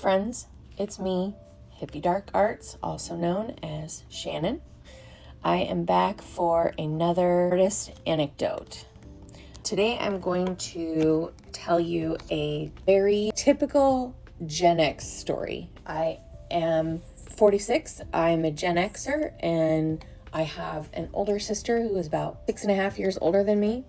friends, it's me, Hippie Dark Arts, also known as Shannon. I am back for another artist anecdote. Today I'm going to tell you a very typical Gen X story. I am 46, I'm a Gen Xer, and I have an older sister who is about 6.5 years older than me.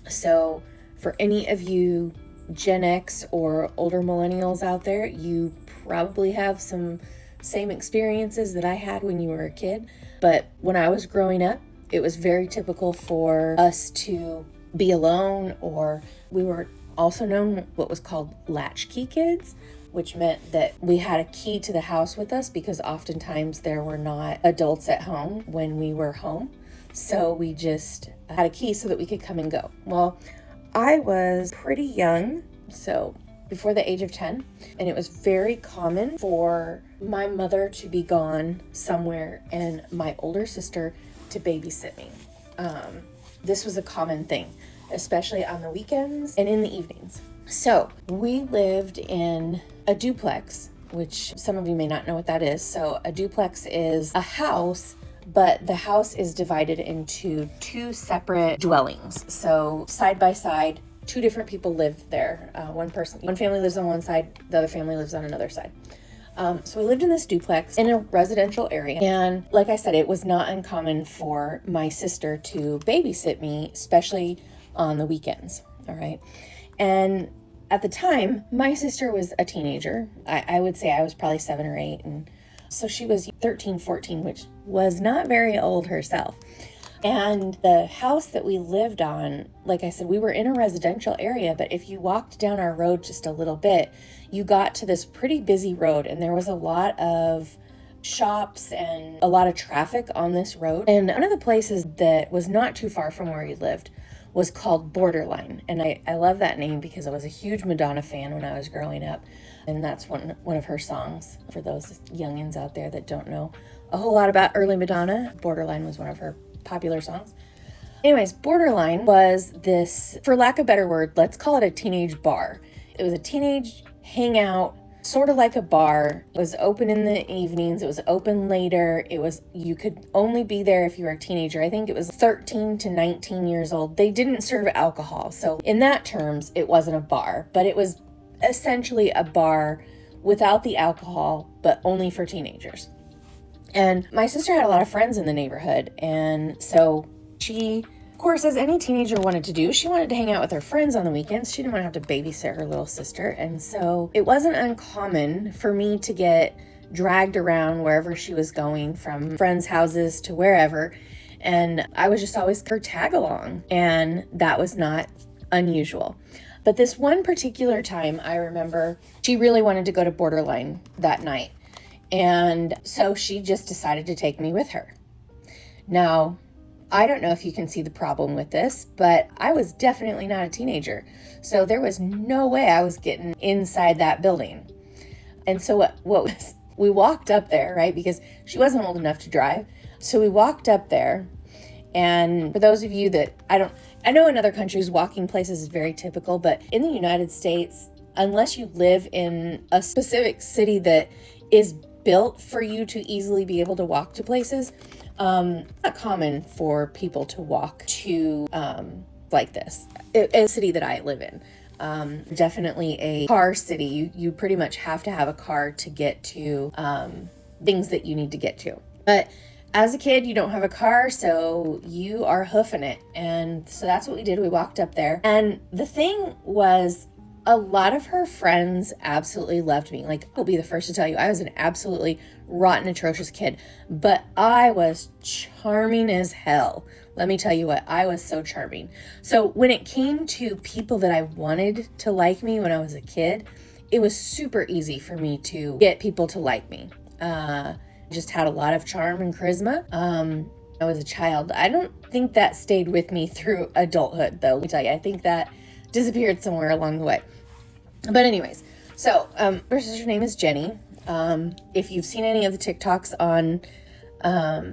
So for any of you Gen X or older millennials out there, you probably have some same experiences that I had when you were a kid. But when I was growing up, it was very typical for us to be alone, or we were also known what was called latchkey kids, which meant that we had a key to the house with us because oftentimes there were not adults at home when we were home. So we just had a key so that we could come and go. Well, I was pretty young, so before the age of 10, and it was very common for my mother to be gone somewhere and my older sister to babysit me. This was a common thing, especially on the weekends and in the evenings. So we lived in a duplex, which some of you may not know what that is. So a duplex is a house, but the house is divided into two separate dwellings. So side by side, two different people live there. One family lives on one side, the other family lives on another side. So we lived in this duplex in a residential area. And like I said, it was not uncommon for my sister to babysit me, especially on the weekends. All right. And at the time, my sister was a teenager. I would say I was probably 7 or 8. And so she was 13, 14, which was not very old herself. And the house that we lived on, like I said, we were in a residential area, but if you walked down our road just a little bit, you got to this pretty busy road, and there was a lot of shops and a lot of traffic on this road. And one of the places that was not too far from where we lived was called Borderline. And I love that name because I was a huge Madonna fan when I was growing up. And that's one of her songs. For those youngins out there that don't know a whole lot about early Madonna, Borderline was one of her popular songs. Anyways, Borderline was this, for lack of a better word, let's call it a teenage bar. It was a teenage hangout, sort of like a bar. It was open in the evenings. It was open later. You could only be there if you were a teenager. I think it was 13 to 19 years old. They didn't serve alcohol. So in that terms, it wasn't a bar, but it was essentially a bar without the alcohol, but only for teenagers. And my sister had a lot of friends in the neighborhood. And so she, of course, as any teenager wanted to do, she wanted to hang out with her friends on the weekends. She didn't want to have to babysit her little sister. And so it wasn't uncommon for me to get dragged around wherever she was going, from friends' houses to wherever. And I was just always her tag along. And that was not unusual. But this one particular time, I remember she really wanted to go to Borderline that night. And so she just decided to take me with her. Now, I don't know if you can see the problem with this, but I was definitely not a teenager. So there was no way I was getting inside that building. And so we walked up there, right? Because she wasn't old enough to drive. So we walked up there. And for those of you that I know in other countries, walking places is very typical, but in the United States, unless you live in a specific city that is built for you to easily be able to walk to places, it's not common for people to walk to like this. A city that I live in, definitely a car city. You pretty much have to have a car to get to things that you need to get to. But as a kid, you don't have a car, so you are hoofing it. And so that's what we did. We walked up there. And the thing was, a lot of her friends absolutely loved me. Like, I'll be the first to tell you, I was an absolutely rotten, atrocious kid. But I was charming as hell. Let me tell you what, I was so charming. So when it came to people that I wanted to like me when I was a kid, it was super easy for me to get people to like me. Just had a lot of charm and charisma. I was a child. I don't think that stayed with me through adulthood, though. Let me tell you, I think that disappeared somewhere along the way. But anyways, so her sister's name is Jenny. If you've seen any of the TikToks on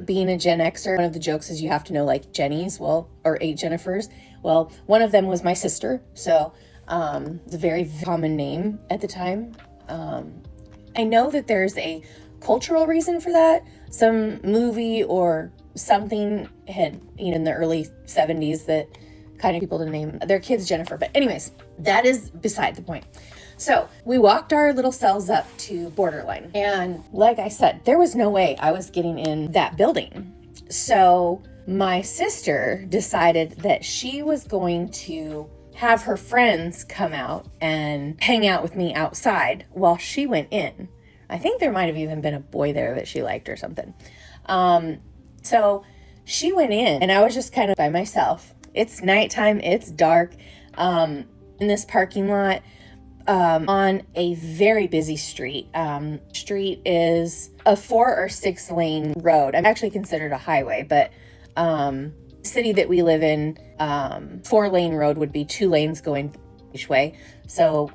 being a Gen Xer, one of the jokes is you have to know like Jenny's, or 8 Jennifers. Well, one of them was my sister. So it's a very common name at the time. I know that there's a cultural reason for that. Some movie or something had, in the early 70s that kind of people to name their kids Jennifer. But anyways, that is beside the point. So we walked our little cells up to borderline. And like I said, there was no way I was getting in that building. So my sister decided that she was going to have her friends come out and hang out with me outside while she went in. I think there might have even been a boy there that she liked or something. So she went in and I was just kind of by myself. It's nighttime, it's dark, in this parking lot, on a very busy street. Street is a 4 or 6 lane road. I'm actually considered a highway, but city that we live in, 4-lane road would be 2 lanes going each way. So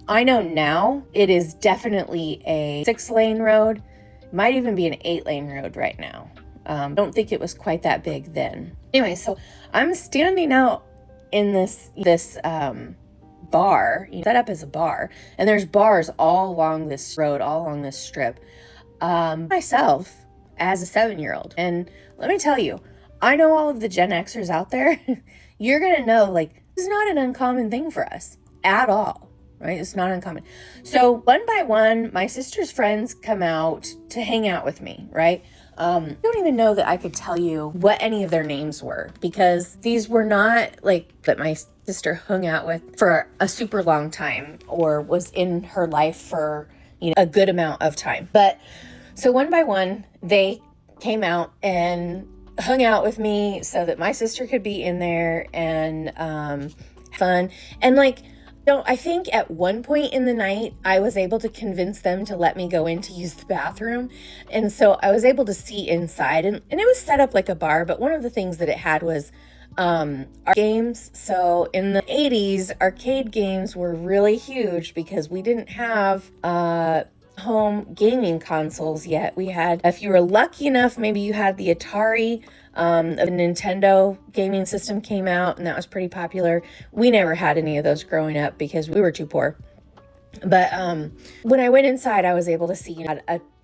I know now it is definitely a 6-lane road. Might even be an 8-lane road right now. Don't think it was quite that big then. Anyway, so I'm standing out in this bar, set up as a bar, and there's bars all along this road, all along this strip. Myself as a 7-year-old, and let me tell you, I know all of the Gen Xers out there. You're gonna know, like, this is not an uncommon thing for us at all, right? It's not uncommon. So one by one, my sister's friends come out to hang out with me, right? I don't even know that I could tell you what any of their names were, because these were not like that my sister hung out with for a super long time or was in her life for, a good amount of time. But so one by one, they came out and hung out with me so that my sister could be in there and fun. And I think at one point in the night, I was able to convince them to let me go in to use the bathroom. And so I was able to see inside, and it was set up like a bar, but one of the things that it had was arcade games. So in the 80s, arcade games were really huge because we didn't have home gaming consoles yet. We had, if you were lucky enough, maybe you had the Atari. A Nintendo gaming system came out, and that was pretty popular. We never had any of those growing up because we were too poor. But when I went inside, I was able to see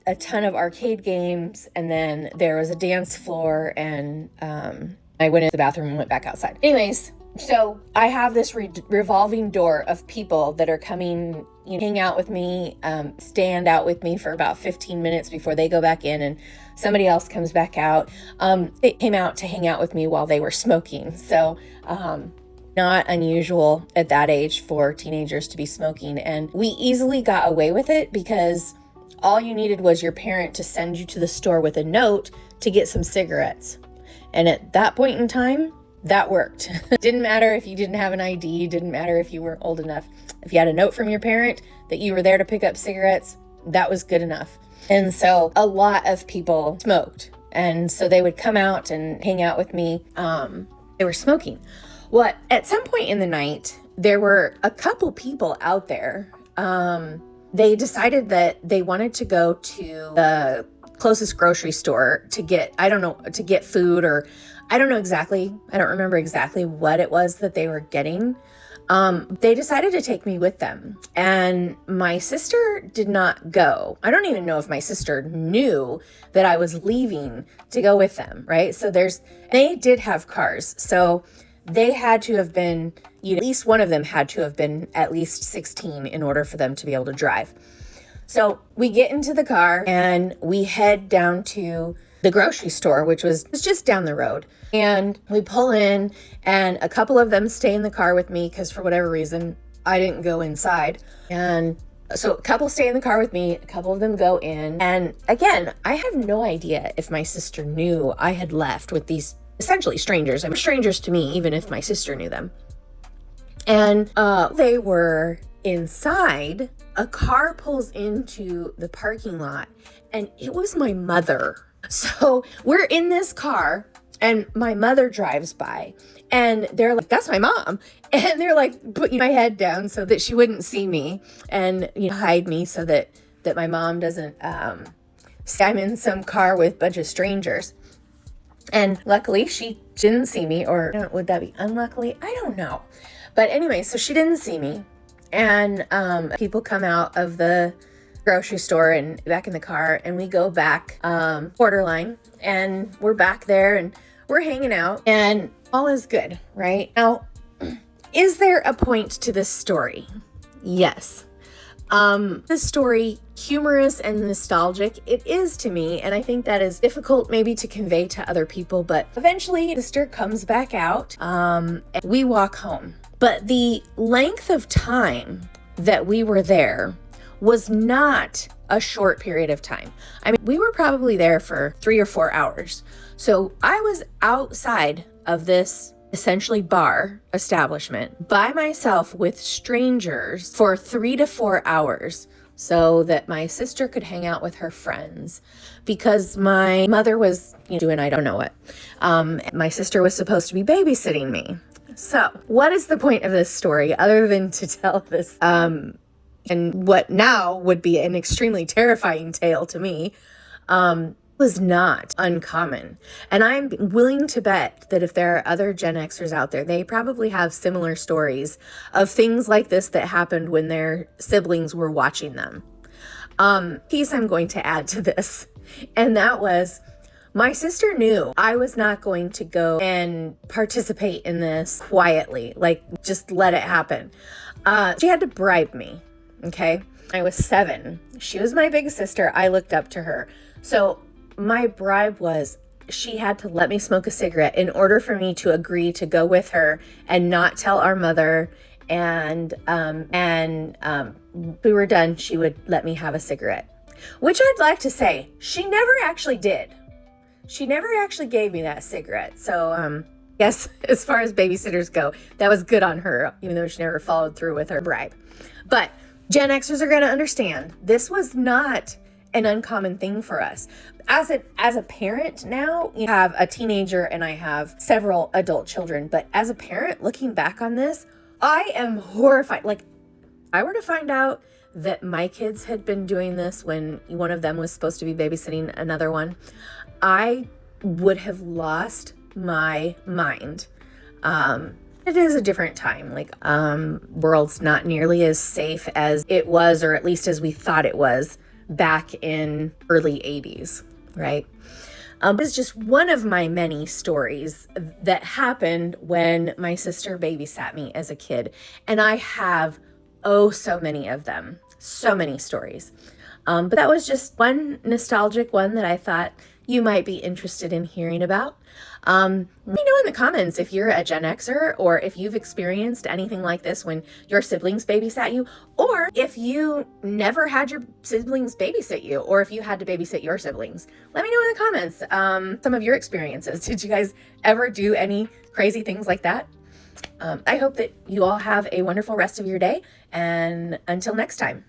a ton of arcade games, and then there was a dance floor, and I went into the bathroom and went back outside. Anyways, so I have this revolving door of people that are coming, hang out with me, stand out with me for about 15 minutes before they go back in, and somebody else comes back out. They came out to hang out with me while they were smoking. So not unusual at that age for teenagers to be smoking. And we easily got away with it because all you needed was your parent to send you to the store with a note to get some cigarettes. And at that point in time, that worked. Didn't matter if you didn't have an ID, didn't matter if you weren't old enough. If you had a note from your parent that you were there to pick up cigarettes, that was good enough. And so a lot of people smoked. And so they would come out and hang out with me. They were smoking. Well, at some point in the night, there were a couple people out there. They decided that they wanted to go to the closest grocery store to get, to get food, or I don't remember exactly what it was that they were getting. They decided to take me with them, and my sister did not go. I don't even know if my sister knew that I was leaving to go with them, right? So they did have cars. So they had to have been, at least one of them had to have been at least 16 in order for them to be able to drive. So we get into the car and we head down to the grocery store, which was just down the road. And we pull in, and a couple of them stay in the car with me because for whatever reason, I didn't go inside. And so a couple stay in the car with me, a couple of them go in. And again, I have no idea if my sister knew I had left with these essentially strangers. I mean, strangers to me, even if my sister knew them. And they were inside. A car pulls into the parking lot, and it was my mother. So we're in this car, and my mother drives by, and they're like, "That's my mom." And they're like putting my head down so that she wouldn't see me, and hide me so that my mom doesn't see I'm in some car with a bunch of strangers. And luckily she didn't see me, or would that be unluckily? I don't know. But anyway, so she didn't see me. And people come out of the grocery store and back in the car, and we go back borderline, and we're back there and we're hanging out and all is good, right? Now, is there a point to this story? Yes. This story, humorous and nostalgic, it is to me, and I think that is difficult maybe to convey to other people, but eventually sister comes back out, and we walk home. But the length of time that we were there was not a short period of time. I mean, we were probably there for 3 or 4 hours. So I was outside of this essentially bar establishment by myself with strangers for 3 to 4 hours so that my sister could hang out with her friends, because my mother was doing I don't know what. My sister was supposed to be babysitting me. So what is the point of this story other than to tell this and what now would be an extremely terrifying tale to me, was not uncommon. And I'm willing to bet that if there are other Gen Xers out there, they probably have similar stories of things like this that happened when their siblings were watching them. Piece I'm going to add to this, and that was, my sister knew I was not going to go and participate in this quietly, like just let it happen. She had to bribe me, okay? I was 7. She was my big sister. I looked up to her. So my bribe was she had to let me smoke a cigarette in order for me to agree to go with her and not tell our mother. And we were done, she would let me have a cigarette, which I'd like to say she never actually did. She never actually gave me that cigarette. So yes, as far as babysitters go, that was good on her, even though she never followed through with her bribe. But Gen Xers are going to understand this was not an uncommon thing for us. As a parent now, you have a teenager and I have several adult children, but as a parent looking back on this, I am horrified. Like, I were to find out that my kids had been doing this when one of them was supposed to be babysitting another one, I would have lost my mind. It is a different time. Like, world's not nearly as safe as it was, or at least as we thought it was back in early 80s, right? It's just one of my many stories that happened when my sister babysat me as a kid. And I have, so many of them, so many stories. But that was just one nostalgic one that I thought you might be interested in hearing about. Let me know in the comments if you're a Gen Xer, or if you've experienced anything like this when your siblings babysat you, or if you never had your siblings babysit you, or if you had to babysit your siblings. Let me know in the comments some of your experiences. Did you guys ever do any crazy things like that? I hope that you all have a wonderful rest of your day, and until next time.